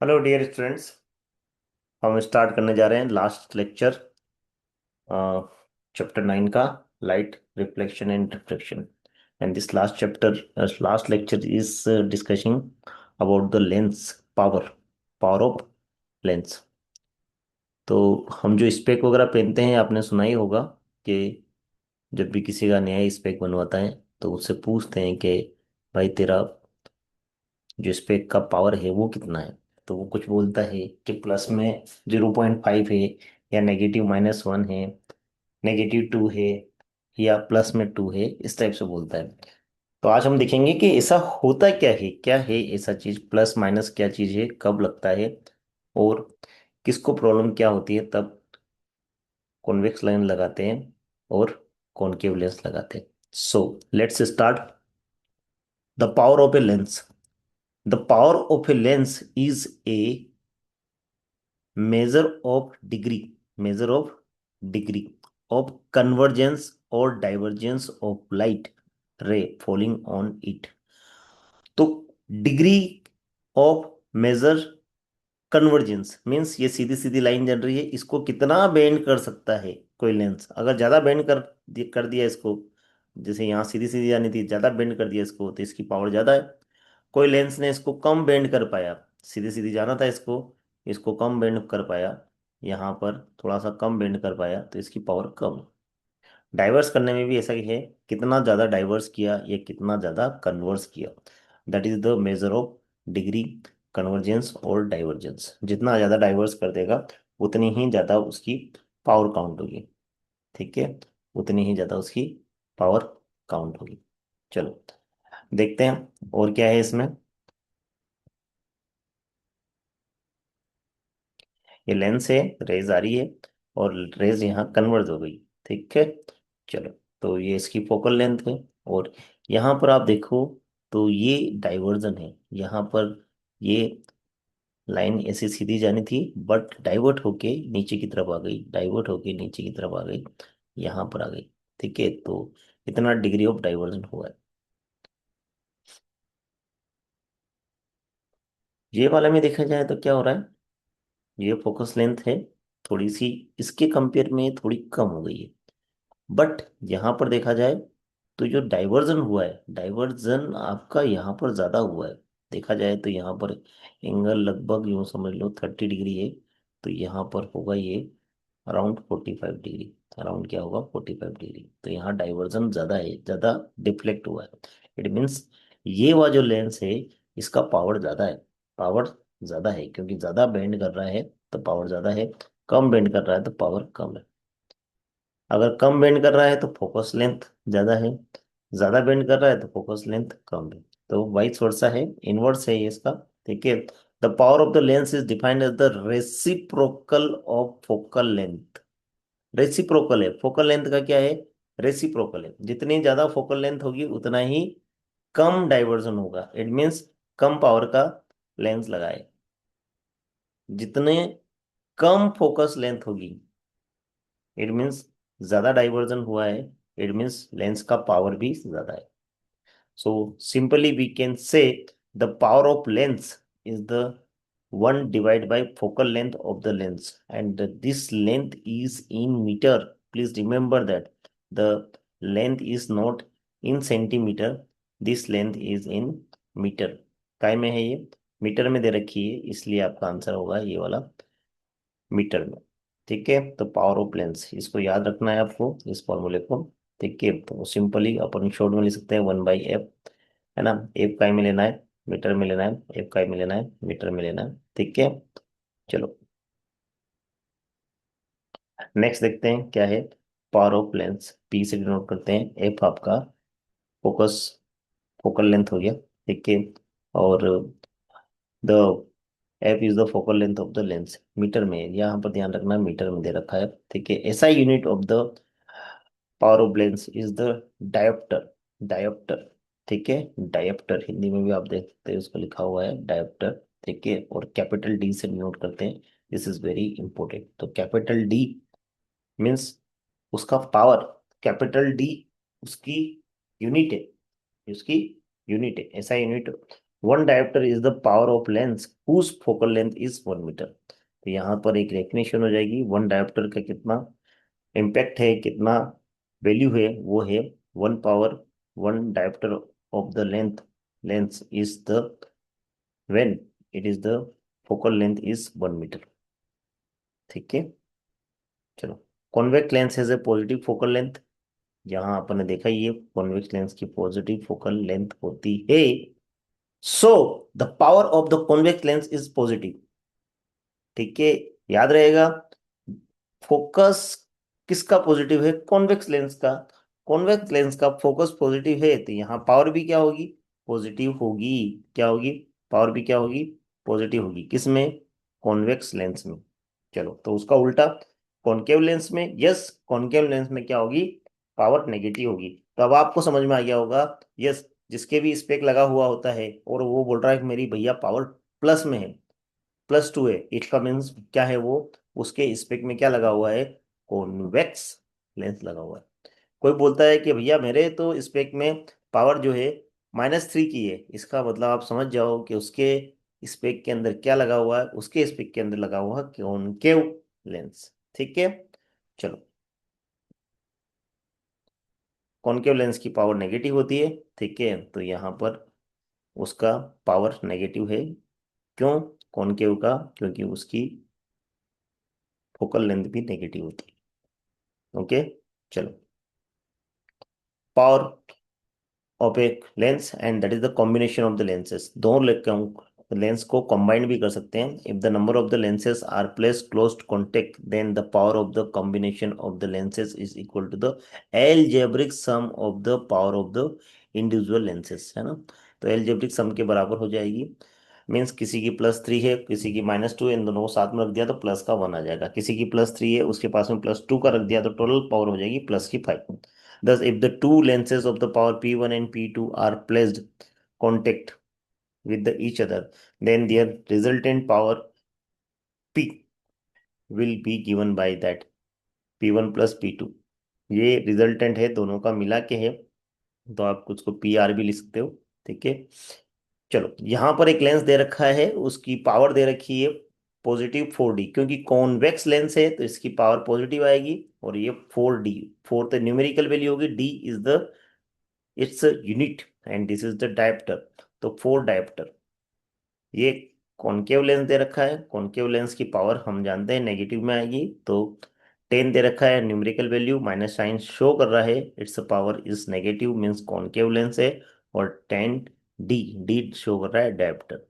Hello dear students. हम start करने जा रहे हैं लास्ट लेक्चर चैप्टर 9 का, light reflection and refraction. And this last chapter, last lecture is discussing about the lens power, power of lens. तो हम जो स्पेक वगैरह पहनते हैं, आपने सुना ही होगा कि जब भी किसी का नया स्पेक बनवाता है तो उससे पूछते हैं कि भाई तेरा जो स्पेक का पावर है वो कितना है। तो वो कुछ बोलता है कि प्लस में 0.5 है, या -1 है, -2 है, या प्लस में 2 है, इस टाइप से बोलता है। तो आज हम देखेंगे कि ऐसा होता क्या है ऐसा चीज, प्लस माइनस क्या चीज है, कब लगता है, और किसको प्रॉब्लम क्या होती है तब कॉन्वेक्स लेंस लगाते हैं और कॉनकेव लेंस लगाते हैं। So let's start. The power of a lens, the power of a lens is a measure of degree, measure of degree of convergence or divergence of light ray falling on it। तो degree of measure convergence means ये सीधी सीधी line चल रही है, इसको कितना bend कर सकता है कोई लेंस। अगर ज्यादा बेंड कर दिया इसको, जैसे यहाँ सीधी सीधी जानी थी, ज्यादा बेंड कर दिया इसको तो इसकी पावर ज्यादा है। कोई लेंस ने इसको कम बेंड कर पाया, सीधी सीधी जाना था इसको, इसको कम बेंड कर पाया, यहाँ पर थोड़ा सा कम बेंड कर पाया तो इसकी पावर कम है। डाइवर्स करने में भी ऐसा ही है, कितना ज़्यादा डाइवर्स किया या कितना ज़्यादा कन्वर्स किया, that is the measure of degree, convergence और डाइवर्जेंस। जितना ज़्यादा डाइवर्स कर देगा उतनी ही ज़्यादा उसकी पावर काउंट होगी। ठीक है, उतनी ही ज़्यादा उसकी पावर काउंट होगी। चलो देखते हैं और क्या है इसमें। ये लेंस है, रेज आ रही है और रेज यहाँ कन्वर्ज हो गई। ठीक है, चलो। तो ये इसकी फोकल लेंथ है, और यहाँ पर आप देखो तो ये डाइवर्जन है। यहाँ पर ये लाइन ऐसे सीधी जानी थी बट डाइवर्ट होके नीचे की तरफ आ गई, डाइवर्ट होके नीचे की तरफ आ गई, यहाँ पर आ गई। ठीक है, तो इतना डिग्री ऑफ डाइवर्जन हुआ है। ये वाले में देखा जाए तो क्या हो रहा है, ये फोकस लेंथ है थोड़ी सी, इसके कंपेयर में थोड़ी कम हो गई है। बट यहाँ पर देखा जाए तो जो डाइवर्जन हुआ है, डाइवर्जन आपका यहाँ पर ज्यादा हुआ है। देखा जाए तो यहाँ पर एंगल लगभग यूं समझ लो 30 डिग्री है, तो यहाँ पर होगा ये अराउंड 45 डिग्री। अराउंड क्या होगा, 45 डिग्री। तो यहाँ डाइवर्जन ज्यादा है, ज्यादा डिफ्लेक्ट हुआ है। इट मीन्स ये वाला जो लेंस है इसका पावर ज्यादा है, पावर ज्यादा है, क्योंकि ज्यादा बेंड कर रहा है तो पावर ज्यादा है, कम बेंड कर रहा है तो पावर कम है। अगर कम बेंड कर रहा है तो फोकस लेंथ ज्यादा है, ज्यादा बेंड कर रहा है तो फोकस लेंथ कम है। तो वाइस वर्सा है, इनवर्स है ये इसका। ठीक है, the power of the lens is defined as the reciprocal of focal length. Reciprocal है, फोकल लेंथ का क्या है, रेसिप्रोकल है। जितनी ज्यादा फोकल लेंथ होगी उतना ही कम डाइवर्जन होगा। इट मीन्स कम पावर का लेंस लगाए, जितने कम फोकस लेंथ होगी इट मीन्स ज्यादा डाइवर्जन हुआ है, इट मीन्स लेंस का पावर भी ज्यादा है। So simply we can say the power of lens is the one divided by focal length of the lens, and this length is in meter. Please remember that the length is not in centimeter, this length is in meter। काय में है ये, metre में दे रखी है, इसलिए आपका answer होगा ये वाला, मीटर में। ठीक है, तो पावर ऑफ लेंस इसको याद रखना है आपको, इस फॉर्मूले को। ठीक है, तो सिंपली अपन शॉर्ट में लिख सकते हैं 1/f, है ना। एफ काय में लेना है, मीटर में लेना है, एफ काय में लेना है, मीटर में लेना है। ठीक है, चलो नेक्स्ट देखते हैं क्या है। पावर ऑफ लेंस पी से डिनोट करते हैं, एफ आपका फोकस, फोकल लेंथ हो गया। ठीक है, और the F is the focal length of the lens, metre में, यहाँ पर ध्यान रखना मीटर में दे रखा है। ठीक है, ऐसा unit of the power of lens is the dioptre, dioptre. ठीक है, डायोप्टर हिंदी में भी आप देख सकते हैं, उसको लिखा हुआ है डायोप्टर। ठीक है, और कैपिटल डी से डिनोट करते हैं, दिस इज वेरी इंपॉर्टेंट। तो कैपिटल डी मीन्स उसका पावर, कैपिटल डी उसकी यूनिट है, उसकी यूनिट है, ऐसा unit one dioptre is the power of lens whose focal length is 1 metre. तो यहाँ पर एक डेफिनेशन हो जाएगी, वन डायोप्टर का कितना इम्पैक्ट है, कितना वैल्यू है, वो है one power, one dioptre of the lens is the when it is the focal length is 1 metre. ठीक है, चलो। Convex lens has a positive focal length, यहाँ अपन ने देखा ही है कॉन्वेक्स लेंस की पॉजिटिव फोकल लेंथ होती है, so the power of the convex lens is positive. ठीक है, याद रहेगा, फोकस किसका पॉजिटिव है, कॉन्वेक्स लेंस का। कॉन्वेक्स लेंस का फोकस पॉजिटिव है तो यहाँ पावर भी क्या होगी, पॉजिटिव होगी। क्या होगी, पावर भी क्या होगी, पॉजिटिव होगी। किसमें, कॉन्वेक्स लेंस में। चलो, तो उसका उल्टा कॉनकेव लेंस में, यस कॉनकेव लेंस में क्या होगी, पावर नेगेटिव होगी। तो अब आपको समझ में आ गया होगा, यस, जिसके भी स्पेक लगा हुआ होता है और वो बोल रहा है कि मेरी भैया पावर प्लस में है, +2 है, इसका मीन्स क्या है, वो उसके स्पेक में क्या लगा हुआ है, कॉन्वेक्स लेंस लगा हुआ है। कोई बोलता है कि भैया मेरे तो स्पेक में पावर जो है -3 की है, इसका मतलब आप समझ जाओ कि उसके स्पेक के अंदर क्या लगा हुआ है, उसके स्पेक के अंदर लगा हुआ है कॉनकेव लेंस। ठीक है, चलो। कॉनकेव लेंस की पावर नेगेटिव होती है, ठीक है, तो यहाँ पर उसका पावर नेगेटिव है। क्यों, कॉनकेव का, क्योंकि उसकी फोकल लेंथ भी नेगेटिव होती है। ओके, चलो। Power of a lens and that is the combination of the lenses, दोनों लेंस को कंबाइन भी कर सकते हैं। If the number of the lenses are place close contact then the power of the combination of the lenses is equal to the algebraic sum of the power of the individual lenses, है ना। तो algebraic सम के बराबर हो जाएगी, means किसी की +3 है, किसी की -2 है, इन दोनों को साथ में रख दिया तो प्लस का 1 आ जाएगा। किसी की +3 है, उसके पास में +2 का रख दिया तो टोटल पावर हो जाएगी प्लस की 5। Thus, if the two lenses of the power P1 and P2 are placed contact with each other, then their resultant power P will be given by that P1 plus P2। ये resultant है, दोनों का मिला के है, तो आप कुछ को PR भी लिख सकते हो। ठीक है, चलो। यहाँ पर एक लेंस दे रखा है, उसकी पावर दे रखी है +4D, क्योंकि कॉन्वेक्स लेंस है तो इसकी पावर पॉजिटिव आएगी। और ये 4D, फोर तो न्यूमेरिकल वैल्यू होगी, D is the its unit and this is the dioptre, तो 4 डायप्टर। ये कॉनकेव लेंस दे रखा है, कॉनकेव लेंस की पावर हम जानते हैं नेगेटिव में आएगी, तो 10 दे रखा है, numerical value minus sign show कर रहा है, it's power is negative, means concave lens है। और 10D, डी शो कर रहा है डायप्टर।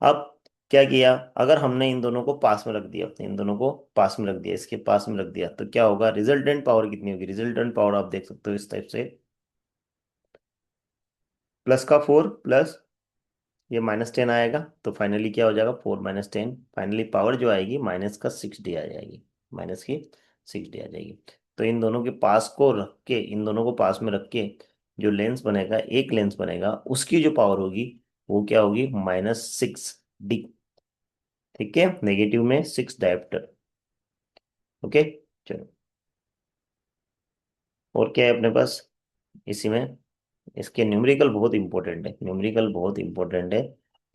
अब क्या किया, अगर हमने इन दोनों को पास में रख दिया, इन दोनों को पास में रख दिया, इसके पास में रख दिया, तो क्या होगा, रिजल्टेंट पावर कितनी होगी, रिजल्टेंट पावर आप देख सकते हो इस टाइप से, प्लस का 4 प्लस ये -10 आएगा, तो फाइनली क्या हो जाएगा, 4 - 10, फाइनली पावर जो आएगी -6D आ जाएगी, -6D आ जाएगी। तो इन दोनों के पास को रख के, इन दोनों को पास में रख के जो लेंस बनेगा, एक लेंस बनेगा, उसकी जो पावर होगी वो क्या होगी, -6D। ठीक है, नेगेटिव में 6 डायप्टर। ओके, चलो। और क्या है अपने पास इसी में, इसके न्यूमेरिकल बहुत इंपॉर्टेंट है, न्यूमेरिकल बहुत इंपॉर्टेंट है,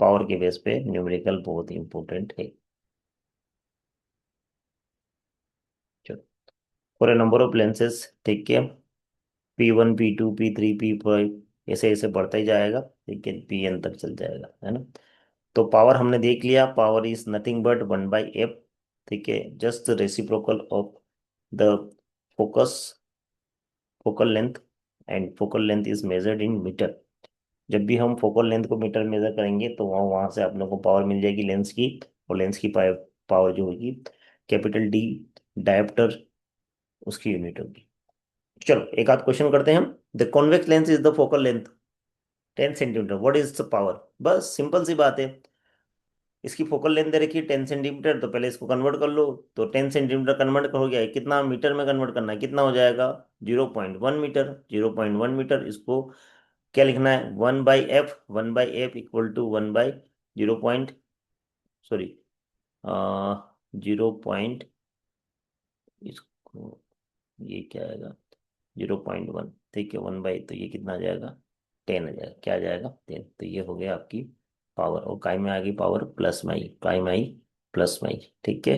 पावर के बेस पे न्यूमेरिकल बहुत इंपॉर्टेंट है। चलो, for a number of lenses, ठीक है, P1 P2 P3 P5, ऐसे ऐसे बढ़ता ही जाएगा, ठीक है, PN तक चल जाएगा, है ना। तो पावर हमने देख लिया, power is nothing but 1/f। ठीक है, just reciprocal of the focus focal length, and focal length is measured in metre. जब भी हम फोकल लेंथ को मीटर मेजर करेंगे तो वहाँ वहाँ से आप लोगों को पावर मिल जाएगी लेंस की, और लेंस की पावर जो होगी कैपिटल D डायप्टर, उसकी यूनिट होगी। चलो, एक आध क्वेश्चन करते हैं हम। The convex lens is the focal length 10 centimetre, what is the power. बस सिंपल सी बात है, इसकी फोकल लेंथ दे रखी है 10 सेंटीमीटर, तो पहले इसको कन्वर्ट कर लो, तो 10 सेंटीमीटर कन्वर्ट हो गया है, कितना मीटर में कन्वर्ट करना है, कितना हो जाएगा, 0.1 मीटर। 0.1 मीटर, इसको क्या लिखना है, 1/f, 1/f equal to 1/0 sorry 0. इसको, ये क्या आएगा, 0.1, ठीक है, 1/, तो ये कितना आ जाएगा, 10 आ जाएगा, क्या आ जाएगा, 10। तो ये हो गया आपकी पावर, और काय में आ गई पावर प्लस में आई, काय में आई प्लस में आई, ठीक है।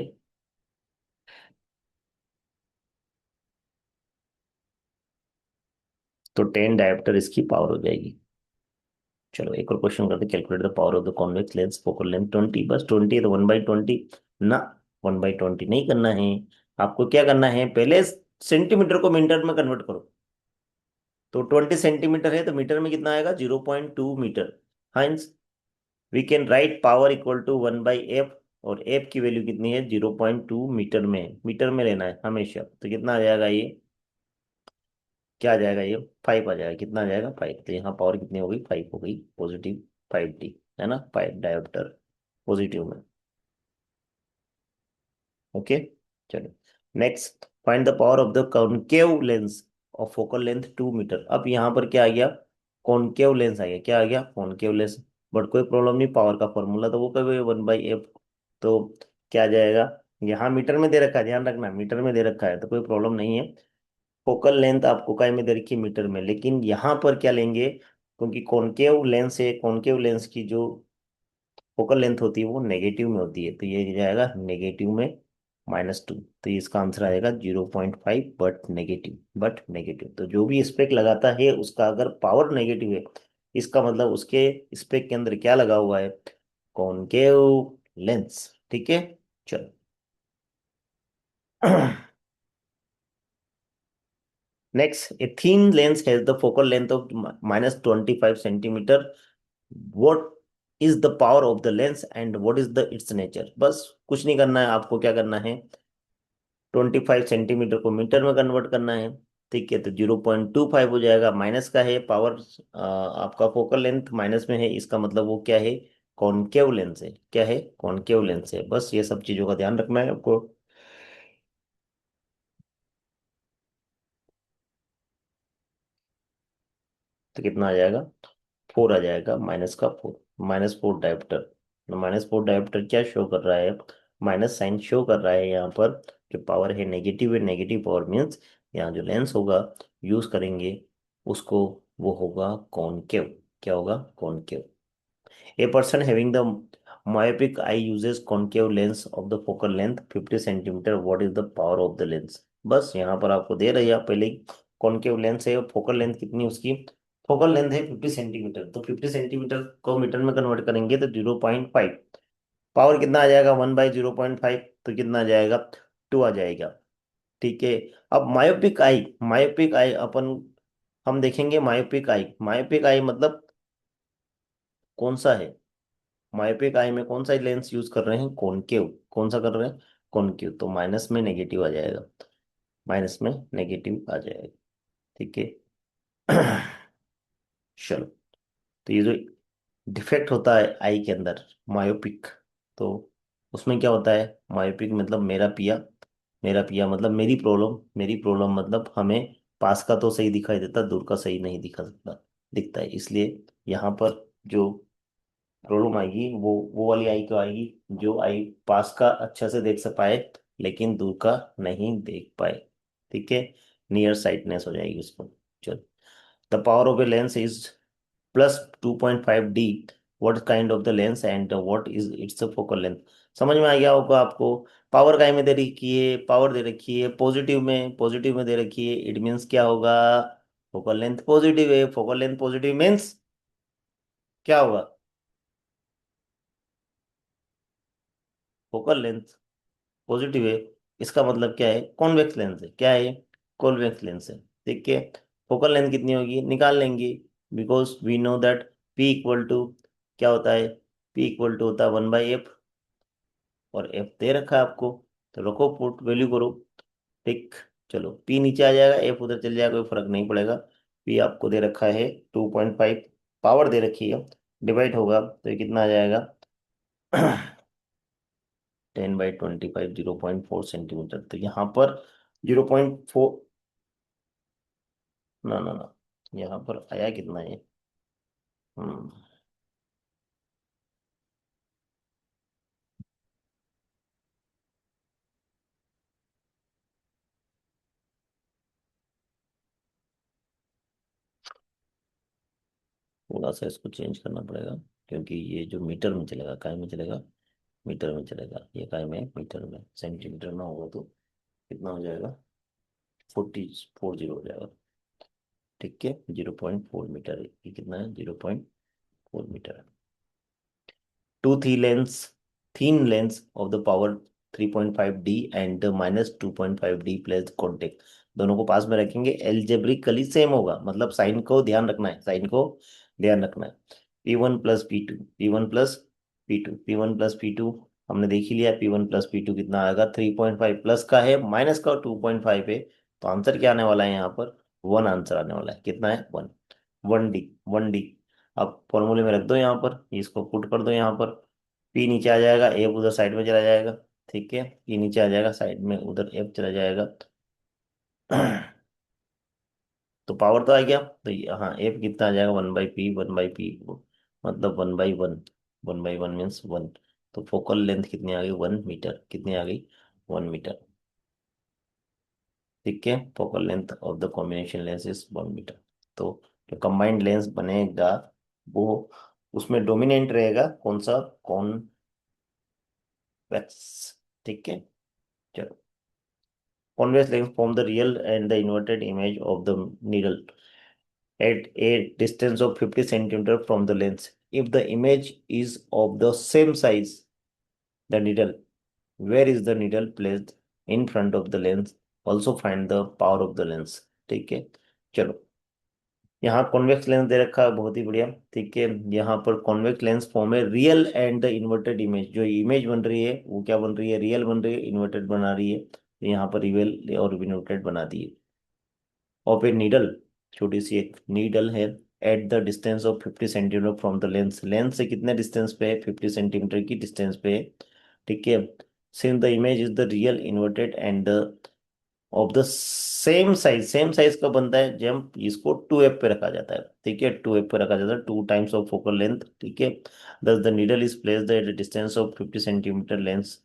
तो 10 डायोप्टर इसकी पावर हो जाएगी। चलो एक और क्वेश्चन करते, calculate the power of the convex lens, focal length 20, बस 20 है तो 1/20 ना, 1/20 नहीं करना है। आपको क्या करना है, पहले सेंटीमीटर को मीटर में कन्वर्ट करो। तो 20 सेंटीमीटर है तो मीटर में कितना आएगा, 0.2 metre. Hence we can write power equal to 1/f, और f की वैल्यू कितनी है, 0.2 मीटर में, मीटर में लेना है हमेशा। तो कितना आ जाएगा ये, क्या आ जाएगा ये, 5 आ जाएगा। कितना आ जाएगा, 5। तो यहाँ पावर कितनी हो गई, 5 हो गई, पॉजिटिव 5D, है ना, 5 डायोप्टर पॉजिटिव में। ओके, चलो next, find the power of the concave lens of focal length 2 metre. अब यहाँ पर क्या आ गया, कॉनकेव लेंस आ गया, क्या आ गया, कॉनकेव लेंस। बट कोई प्रॉब्लम नहीं, पावर का फॉर्मूला तो वो कभी 1/f। तो क्या आ जाएगा, यहाँ मीटर में दे रखा है, ध्यान रखना मीटर में दे रखा है तो कोई प्रॉब्लम नहीं है। फोकल लेंथ आपको काय में दे रखी है, मीटर में, लेकिन यहाँ पर क्या लेंगे, क्योंकि कॉनकेव लेंस है, कॉनकेव लेंस की जो फोकल लेंथ होती है वो नेगेटिव में होती है, तो ये जाएगा नेगेटिव में, -2। तो ये इसका आंसर आएगा 0.5, बट नेगेटिव। तो जो भी स्पेक लगाता है उसका अगर पावर नेगेटिव है, इसका मतलब उसके स्पेक के अंदर क्या लगा हुआ है, कॉनकेव लेंस, ठीक है। चलो next, A thin lens has the focal length of -25 centimetre, what is the power of the lens and what is the its nature। बस कुछ नहीं करना है, आपको क्या करना है, 25 सेंटीमीटर को मीटर में कन्वर्ट करना है, ठीक है। तो 0.25 हो जाएगा, माइनस का है पावर, आपका फोकल लेंथ माइनस में है, इसका मतलब वो क्या है, कॉनकेव लेंस है, क्या है, कॉनकेव लेंस है। बस ये सब चीजों का ध्यान रखना है आपको। तो कितना आ जाएगा, 4 आ जाएगा, -4, -4 डायोप्टर। -4 डायोप्टर क्या शो कर रहा है, माइनस साइन शो कर रहा है यहाँ पर। जो पावर है नेगेटिव है, नेगेटिव पावर मीन्स यहाँ जो लेंस होगा यूज करेंगे उसको, वो होगा कॉनकेव। क्या होगा, concave. A person having the myopic eye uses concave lens of the focal length 50 centimetre, what is the power of the lens। बस यहाँ पर आपको दे रही है पहले ही, कॉनकेव लेंस है, फोकल लेंथ कितनी है उसकी, फोकल लेंथ है 50 सेंटीमीटर, तो 50 सेंटीमीटर को मीटर में कन्वर्ट करेंगे तो 0.5, पावर कितना आ जाएगा, 1/0.5, तो कितना आ जाएगा, 2 आ जाएगा, ठीक है। अब मायोपिक आई, मायोपिक आई अपन हम देखेंगे, मायोपिक आई, मायोपिक आई मतलब कौन सा है, माइपिक आई में कौन सा लेंस यूज कर रहे हैं, कॉनकेव, कौन सा कर रहे हैं, कॉनकेव। तो माइनस में नेगेटिव आ जाएगा, माइनस में नेगेटिव आ जाएगा, ठीक है। चलो, तो ये जो डिफेक्ट होता है आई के अंदर, मायोपिक, तो उसमें क्या होता है, मायोपिक मतलब मेरा पिया मतलब मेरी प्रॉब्लम, मेरी प्रॉब्लम मतलब हमें पास का तो सही दिखाई देता, दूर का सही नहीं दिखा सकता, दिखता है, इसलिए यहाँ पर जो प्रॉब्लम आएगी वो वाली आई क्यों आएगी, जो आई पास का अच्छा से देख सक पाए लेकिन दूर का नहीं देख पाए, ठीक है, नियर साइटनेस हो जाएगी उसको। चलो, the power of a lens is +2.5D, what kind of the lens and what is it's focal length. समझ में आ गया होगा आपको। पावर काय में दे रखी है, पावर दे रखी है पॉजिटिव में, पॉजिटिव में दे रखी है, इट मीन्स क्या होगा, फोकल लेंथ पॉजिटिव है, फोकल लेंथ पॉजिटिव मीन्स क्या होगा, फोकल लेंथ पॉजिटिव है, इसका मतलब क्या है, कॉन्वेक्स लेंस है, क्या है, कॉन्वेक्स लेंस है, ठीक है। फोकल लेंथ कितनी होगी निकाल लेंगे, because we know that P equal to क्या होता है, P इक्वल टू होता है 1/f, और f दे रखा है आपको, तो रखो पुट वैल्यू करो, ठीक। चलो P नीचे आ जाएगा, f उधर चल जाएगा, कोई फर्क नहीं पड़ेगा। P आपको दे रखा है 2.5, पावर दे रखी है, डिवाइड होगा तो ये कितना आ जाएगा, 10/25, 0.4 सेंटीमीटर। तो यहाँ पर 0.4, ना, यहाँ पर आया कितना है, हम्म, थोड़ा सा इसको चेंज करना पड़ेगा। क्योंकि ये जो मीटर में चलेगा, काय में चलेगा, मीटर में चलेगा, ये काय में, मीटर में, सेंटीमीटर में होगा तो कितना हो जाएगा, 40 हो जाएगा। ठीक है, 0.4 मीटर, ये कितना है, 0.4 metre. Two thin lengths of the power 3.5D and the minus 2.5D placed contact, दोनों को पास में रखेंगे, एल्जेब्रिकली सेम होगा, मतलब साइन को ध्यान रखना है, साइन को ध्यान रखना है। P1 प्लस P2, हमने देख ही लिया। P1 प्लस P2 कितना आएगा, 3.5 प्लस का है, माइनस का 2.5 है, तो आंसर क्या आने वाला है यहाँ पर, 1 आंसर आने वाला है। कितना है, 1। 1D। अब फॉर्मूले में रख दो यहाँ पर, इसको पुट कर दो यहाँ पर। पी नीचे आ जाएगा, एफ उधर साइड में चला जाएगा। ठीक है, पी नीचे आ जाएगा, साइड में उधर एफ चला जाएगा। तो पावर तो आ गया, तो हाँ एफ कितना आ जाएगा, 1/P, 1/P, मतलब 1/1। 1/1 मीन्स 1। तो फोकल लेंथ कितनी आ गई, 1 मीटर, कितनी आ गई, 1 मीटर। ठीक है, focal length of the combination lens is 1 metre. तो जो कंबाइंड लेंस बनेगा वो, उसमें डोमिनेंट रहेगा कौन सा, कॉन्वेक्स। ठीक है, चलो। Convex lens form the real and the inverted image of the needle at a distance of 50 centimeter from the lens. If the image is of the same size, the needle, where is the needle placed in front of the lens? Also find the power of the lens. ठीक है, चलो। यहाँ convex lens दे रखा है, बहुत ही बढ़िया। ठीक है, यहाँ पर कॉन्वेक्स लेंस फॉर्म है real and the inverted image, जो इमेज बन रही है वो क्या बन रही है, रियल बन रही है, इन्वर्टेड बना रही है, तो यहाँ पर रियल और इन्वर्टेड बना दी है। ऑफ ए नीडल, छोटी सी एक नीडल है, at the distance of 50 centimetre from the lens, lens से कितने डिस्टेंस पे है, 50 सेंटीमीटर की डिस्टेंस पे है। ठीक है, since the image is the real inverted and the of the same size का बनता है जब इसको 2f पे रखा जाता है। ठीक है, 2f पे रखा जाता है, 2 टाइम्स ऑफ फोकल लेंथ। ठीक है, दस the needle is placed at distance of 50 centimetre lens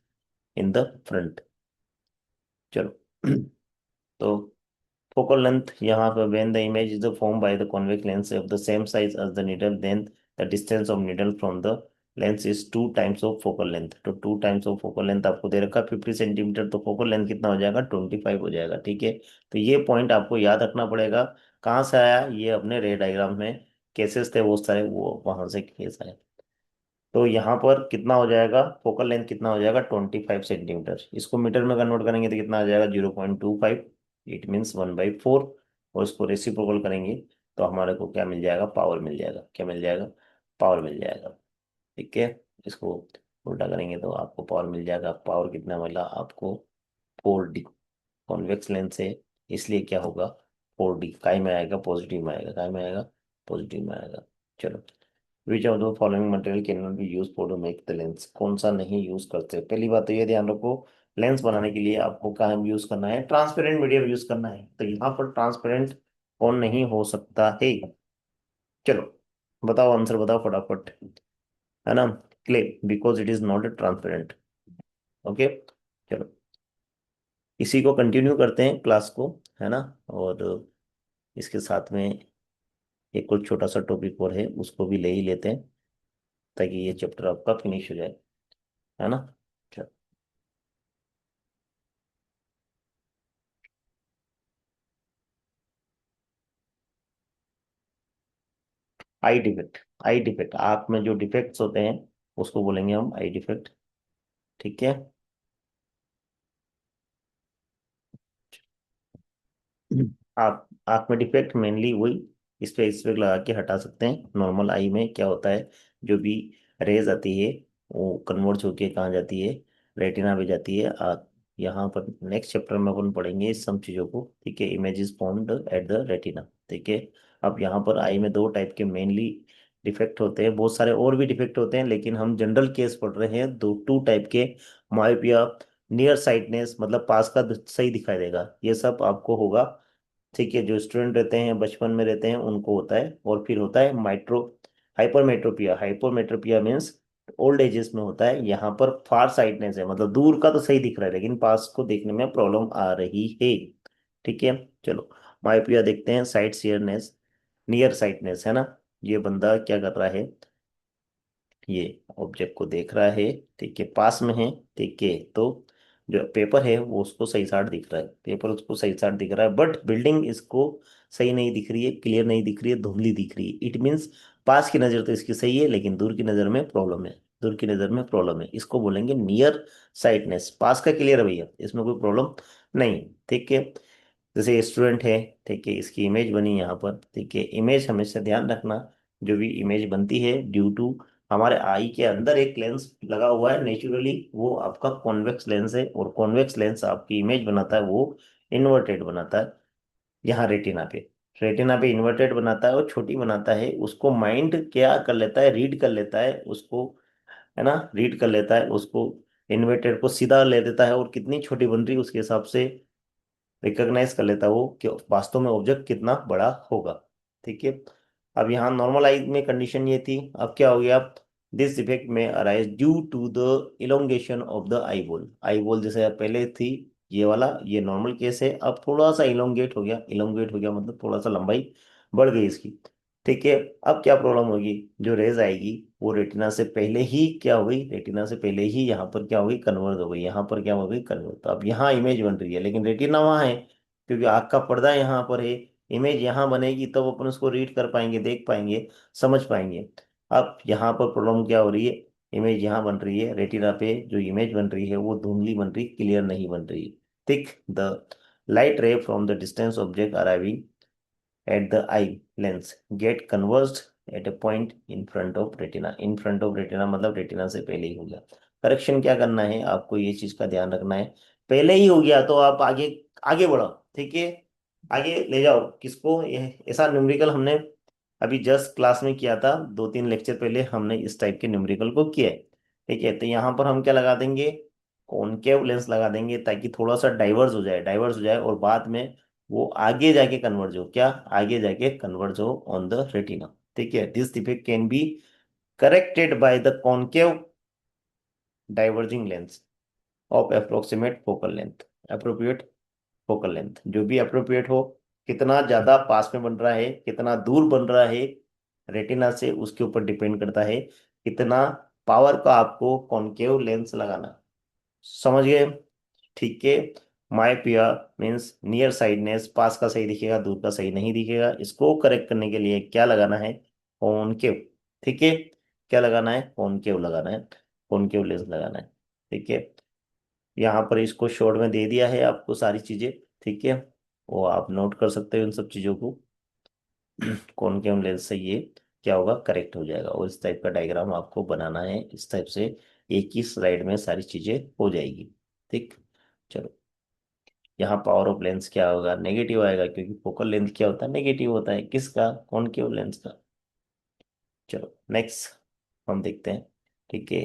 in the front. चलो। तो focal length यहाँ पर, when the image is formed by the convex lens of the same size as the needle, then the distance of needle from the lens is 2 times of focal length. तो 2 times of focal length आपको दे रखा है 50 centimetre, तो focal length कितना हो जाएगा, 25 हो जाएगा। ठीक है, तो ये पॉइंट आपको याद रखना पड़ेगा। कहाँ से आया ये, अपने रे डायग्राम में केसेस थे वो सारे, वो वहां से केस आए। तो यहाँ पर कितना हो जाएगा, फोकल लेंथ कितना हो जाएगा, 25 सेंटीमीटर। इसको मीटर में कन्वर्ट करेंगे तो कितना आ जाएगा, 0.25, इट मीन्स 1/4। और इसको रेसिप्रोकल करेंगे तो हमारे को क्या मिल जाएगा, पावर मिल जाएगा। क्या मिल जाएगा, पावर मिल जाएगा। ठीक है, इसको उल्टा करेंगे तो आपको पावर मिल जाएगा। पावर कितना मिला आपको, 4D। कॉन्वेक्स लेंस है, इसलिए क्या होगा, 4D। काय में आएगा, पॉजिटिव में आएगा, काय में आएगा, पॉजिटिव में आएगा। चलो। Which of the following material can not be use for to make the lens, कौन सा नहीं यूज करते। पहली बात तो ये ध्यान रखो, लेंस बनाने के लिए आपको क्या यूज करना है, ट्रांसपेरेंट मीडियम यूज करना है। तो यहाँ पर ट्रांसपेरेंट कौन नहीं हो सकता है, चलो बताओ, आंसर बताओ फटाफट, है ना, clay, because it is not transparent. Okay, चलो इसी को कंटिन्यू करते हैं क्लास को, है ना। और इसके साथ में एक और छोटा सा टॉपिक और है, उसको भी ले ही लेते हैं, ताकि ये चैप्टर आपका फिनिश हो जाए, है ना। चलो, आई डिफेक्ट। आई डिफेक्ट, आंख में जो डिफेक्ट्स होते हैं उसको बोलेंगे हम आई डिफेक्ट। ठीक है। आप आंख में डिफेक्ट मेनली वही, इस पे लगा के हटा सकते हैं। नॉर्मल आई में क्या होता है, जो भी रेज आती है वो कन्वर्ट होके कहाँ जाती है, रेटिना पे जाती है। यहाँ पर नेक्स्ट चैप्टर में अपन पढ़ेंगे इस सब चीज़ों को। ठीक है, image is formed at the retina. ठीक है, अब यहाँ पर आई में 2 टाइप के मेनली डिफेक्ट होते हैं, बहुत सारे और भी डिफेक्ट होते हैं, लेकिन हम जनरल केस पढ़ रहे हैं। 2 टाइप के, मायोपिया, नियर साइटनेस, मतलब पास का सही दिखाई देगा, ये सब आपको होगा। ठीक है, जो स्टूडेंट रहते हैं बचपन में रहते हैं उनको होता है। और फिर होता है माइट्रो hypermetropia. Hypermetropia means old ages में होता है। यहाँ पर फार साइटनेस है, मतलब दूर का तो सही दिख रहा है लेकिन पास को देखने में प्रॉब्लम आ रही है। ठीक है, चलो मायोपिया देखते हैं, साइट सियरनेस, नियर साइटनेस, है ना। ये बंदा क्या कर रहा है, ये ऑब्जेक्ट को देख रहा है, ठीक है, पास में है, ठीक है, तो जो पेपर है वो उसको सही साइड दिख रहा है, पेपर उसको सही साइड दिख रहा है, बट बिल्डिंग इसको सही नहीं दिख रही है, क्लियर नहीं दिख रही है, धुंधली दिख रही है। इट मीन्स पास की नज़र तो इसकी सही है, लेकिन दूर की नज़र में प्रॉब्लम है, दूर की नज़र में प्रॉब्लम है, इसको बोलेंगे नियर साइटनेस। पास का क्लियर है भैया, इसमें कोई प्रॉब्लम नहीं, ठीक है। जैसे स्टूडेंट है, ठीक है, इसकी इमेज बनी यहाँ पर, ठीक है, इमेज हमेशा ध्यान रखना, जो भी इमेज बनती है ड्यू टू हमारे आई के अंदर एक लेंस लगा हुआ है नेचुरली, वो आपका कॉन्वेक्स लेंस है, और कॉन्वेक्स लेंस आपकी इमेज बनाता है वो इन्वर्टेड बनाता है। यहाँ रेटिना पे इन्वर्टेड बनाता है और छोटी बनाता है, उसको माइंड क्या कर लेता है, रीड कर लेता है उसको, है ना, रीड कर लेता है उसको, इन्वर्टेड को सीधा ले देता है, और कितनी छोटी बन रही है उसके हिसाब से रिकॉग्नाइज कर लेता है वो कि वास्तव में ऑब्जेक्ट कितना बड़ा होगा, ठीक है। अब यहाँ नॉर्मल आई में कंडीशन ये थी, अब क्या हो गया, दिस डिफेक्ट में arise due to the elongation of the eye ball जैसे पहले थी, ये वाला ये नॉर्मल केस है, अब थोड़ा सा इलोंगेट हो गया, इलोंगेट हो गया मतलब थोड़ा सा लंबाई बढ़ गई इसकी, ठीक है। अब क्या प्रॉब्लम होगी, जो रेज आएगी वो रेटिना से पहले ही क्या हो गई, रेटिना से पहले ही यहाँ पर क्या हो गई, कन्वर्ट हो गई, यहाँ पर क्या हो गई, कन्वर्ट, तो अब यहाँ इमेज बन रही है, लेकिन रेटिना वहाँ है, क्योंकि आँख का पर्दा यहाँ पर है, इमेज यहाँ बनेगी तब अपन उसको रीड कर पाएंगे, देख पाएंगे, समझ पाएंगे। अब यहाँ पर प्रॉब्लम क्या हो रही है, इमेज यहाँ बन रही है, रेटिना पे जो इमेज बन रही है वो धुंधली बन रही, क्लियर नहीं बन रही, थिक द लाइट रे from the distance object arriving at the eye lens get converged at a point in front of retina। in front of retina मतलब रेटिना से पहले ही हो गया। करेक्शन क्या करना है आपको, ये चीज का ध्यान रखना है, पहले ही हो गया तो आप आगे आगे बढ़ो, ठीक है, आगे ले जाओ किसको, ये ऐसा न्यूमेरिकल हमने अभी जस्ट क्लास में किया था, 2-3 लेक्चर पहले हमने इस टाइप के न्यूमेरिकल को किया है, ठीक है। तो यहाँ पर हम क्या लगा देंगे, कॉनकेव लेंस लगा देंगे, ताकि थोड़ा सा डाइवर्स हो जाए, डाइवर्स हो जाए, और बाद में वो आगे जाके कन्वर्ज हो, क्या आगे जाके कन्वर्ज हो ऑन द रेटिना, ठीक है। This defect can be corrected by the concave diverging lens of approximate focal length, appropriate focal length, जो भी अप्रोप्रिएट हो, कितना ज्यादा पास में बन रहा है, कितना दूर बन रहा है रेटिना से, उसके ऊपर डिपेंड करता है कितना पावर का आपको कॉनकेव लेंस लगाना, समझ गए, ठीक है। माइपिया मीन्स नियर साइडनेस, पास का सही दिखेगा, दूर का सही नहीं दिखेगा, इसको करेक्ट करने के लिए क्या लगाना है, कॉनकेव, ठीक है, क्या लगाना है, कॉनकेव लगाना है, कॉनकेव लेंस लगाना है, ठीक है। यहाँ पर इसको शॉर्ट में दे दिया है आपको सारी चीजें, ठीक है, वो आप नोट कर सकते हो इन सब चीजों को। कॉनकेव लेंस से ये क्या होगा, करेक्ट हो जाएगा, और इस टाइप का डायग्राम आपको बनाना है, इस टाइप से एक ही स्लाइड में सारी चीजें हो जाएगी, ठीक। चलो, यहाँ पावर ऑफ लेंस क्या होगा, नेगेटिव आएगा, क्योंकि फोकल लेंथ क्या होता है, नेगेटिव होता है, किसका, कॉनकेव लेंस का। चलो नेक्स्ट हम देखते हैं, ठीक है।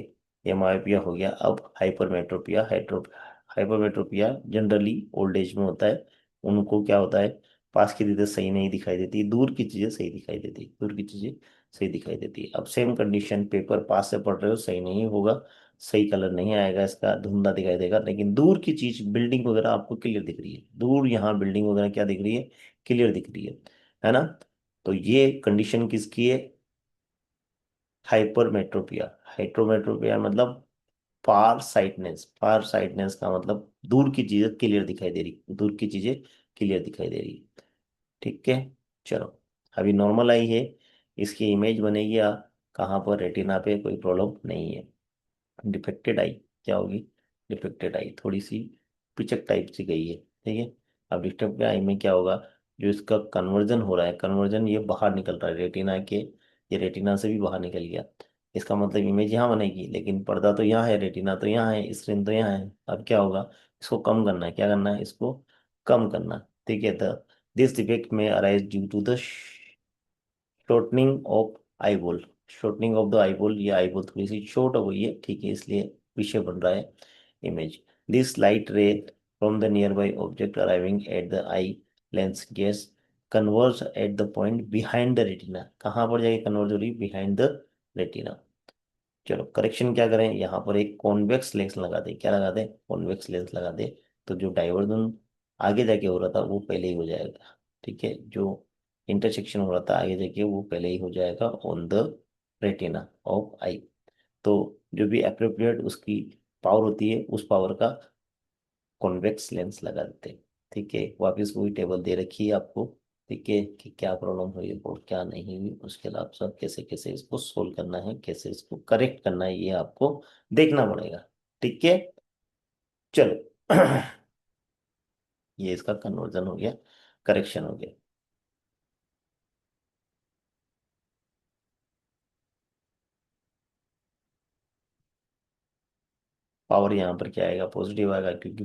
ये मायोपिया हो गया, अब hypermetropia, hypermetropia generally old age में होता है, उनको क्या होता है, पास की चीजें सही नहीं दिखाई देती, दूर की चीजें सही दिखाई देती, दूर की चीजें सही दिखाई देती है। अब सेम कंडीशन, पेपर पास से पढ़ रहे हो सही नहीं होगा, सही कलर नहीं आएगा इसका, धुंधला दिखाई देगा, लेकिन दूर की चीज बिल्डिंग वगैरह आपको क्लियर दिख रही है, दूर यहाँ बिल्डिंग वगैरह क्या दिख रही है, क्लियर दिख रही है ना। तो ये कंडीशन किसकी है, हाइपरमेट्रोपिया, हाइड्रोमेट्रोपिया मतलब फार साइटनेस का मतलब दूर की चीजें क्लियर दिखाई दे रही, दूर की चीजें क्लियर दिखाई दे रही, ठीक है। चलो, अभी नॉर्मल आई है, इसकी इमेज बनेगी कहाँ पर, रेटिना पे, कोई प्रॉब्लम नहीं है। डिफेक्टेड आई क्या होगी, डिफेक्टेड आई थोड़ी सी पिचक टाइप सी गई है, ठीक है। अब डिफेक्टेड आई में क्या होगा, जो इसका कन्वर्जन हो रहा है, कन्वर्जन ये बाहर निकल रहा है रेटिना के, ये रेटिना से भी बाहर निकल गया, इसका मतलब इमेज यहाँ बनेगी, लेकिन पर्दा तो यहाँ है, रेटिना तो यहाँ है, स्क्रीन तो यहाँ है, अब क्या होगा, इसको कम करना है, क्या करना है, इसको कम करना है, ठीक है। द दिस डिफेक्ट में arise due to the shortening of eyeball, shortening of the eyeball, ये आईबॉल थोड़ी सी शॉर्ट हो गई है, ठीक है, इसलिए पीछे बन रहा है इमेज। दिस लाइट रे from the near by object arriving at the eye lens gas converge at the point behind the retina, कहाँ पर जाके कन्वर्ज हो रही, बिहाइंड द रेटिना। चलो करेक्शन क्या करें, यहाँ पर एक कॉन्वेक्स लेंस लगा दे, क्या लगा दे, कॉन्वेक्स लेंस लगा दे, तो जो डाइवर्जन आगे जाके हो रहा था वो पहले ही हो जाएगा, ठीक है, जो इंटरसेक्शन हो रहा था आगे जाके वो पहले ही हो जाएगा ऑन द रेटिना ऑफ आई। तो जो भी अप्रोप्रिएट उसकी पावर होती है उस पावर का कॉन्वेक्स लेंस लगा देते हैं। ठीक है, वापिस वही टेबल दे रखी है आपको। ठीक है, कि क्या प्रॉब्लम हुई और क्या नहीं हुई, उसके अलावा सब कैसे कैसे इसको सोल्व करना है, कैसे इसको करेक्ट करना है, ये आपको देखना पड़ेगा। ठीक है, चलो। ये इसका कन्वर्जन हो गया, करेक्शन हो गया। पावर यहाँ पर क्या आएगा, पॉजिटिव आएगा, क्योंकि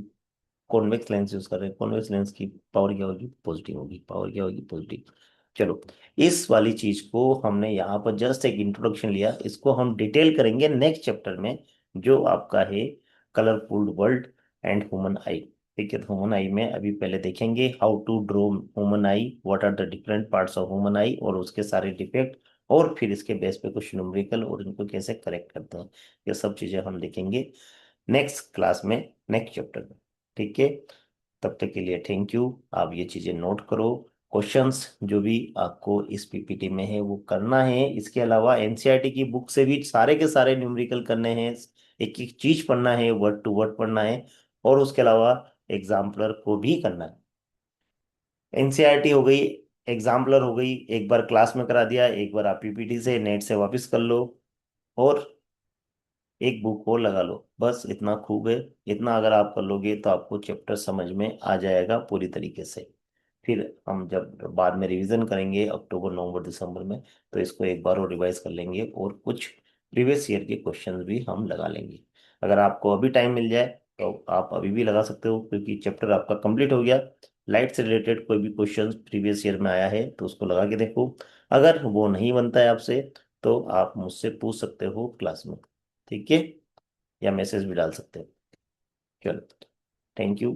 कॉन्वेक्स लेंस यूज कर रहे हैं। कॉन्वेक्स लेंस की पावर क्या होगी, पॉजिटिव होगी। पावर क्या होगी, पॉजिटिव। चलो, इस वाली चीज को हमने यहाँ पर जस्ट एक इंट्रोडक्शन लिया, इसको हम डिटेल करेंगे नेक्स्ट चैप्टर में, जो आपका है colourful world and human eye. ठीक है, तो ह्यूमन आई में अभी पहले देखेंगे how to draw human eye, what are the different parts of human eye और उसके सारे डिफेक्ट, और फिर इसके बेस पे कुछ न्यूमेरिकल और इनको कैसे करेक्ट करते हैं, ये सब चीजें हम देखेंगे नेक्स्ट क्लास में, नेक्स्ट चैप्टर में। ठीक है, तब तक के लिए थैंक यू। आप ये चीजें नोट करो, क्वेश्चंस जो भी आपको इस पीपीटी में है वो करना है। इसके अलावा एनसीईआरटी की बुक से भी सारे के सारे न्यूमेरिकल करने हैं, एक एक चीज पढ़ना है, वर्ड टू वर्ड पढ़ना है, और उसके अलावा एग्जाम्पलर को भी करना है। एनसीईआरटी हो गई, एग्जाम्पलर हो गई, एक बार क्लास में करा दिया, एक बार आप पीपीटी से नेट से वापस कर लो, और एक बुक और लगा लो, बस इतना खूब है। इतना अगर आप कर लोगे तो आपको चैप्टर समझ में आ जाएगा पूरी तरीके से। फिर हम जब बाद में रिवीजन करेंगे अक्टूबर नवंबर दिसंबर में, तो इसको एक बार और रिवाइज कर लेंगे और कुछ प्रीवियस ईयर के क्वेश्चंस भी हम लगा लेंगे। अगर आपको अभी टाइम मिल जाए तो आप अभी भी लगा सकते हो, क्योंकि चैप्टर आपका कंप्लीट हो गया। लाइट से रिलेटेड कोई भी क्वेश्चन प्रीवियस ईयर में आया है तो उसको लगा के देखो। अगर वो नहीं बनता है आपसे, तो आप मुझसे पूछ सकते हो क्लास में। ठीक है, या मैसेज भी डाल सकते हो। चलो, थैंक यू।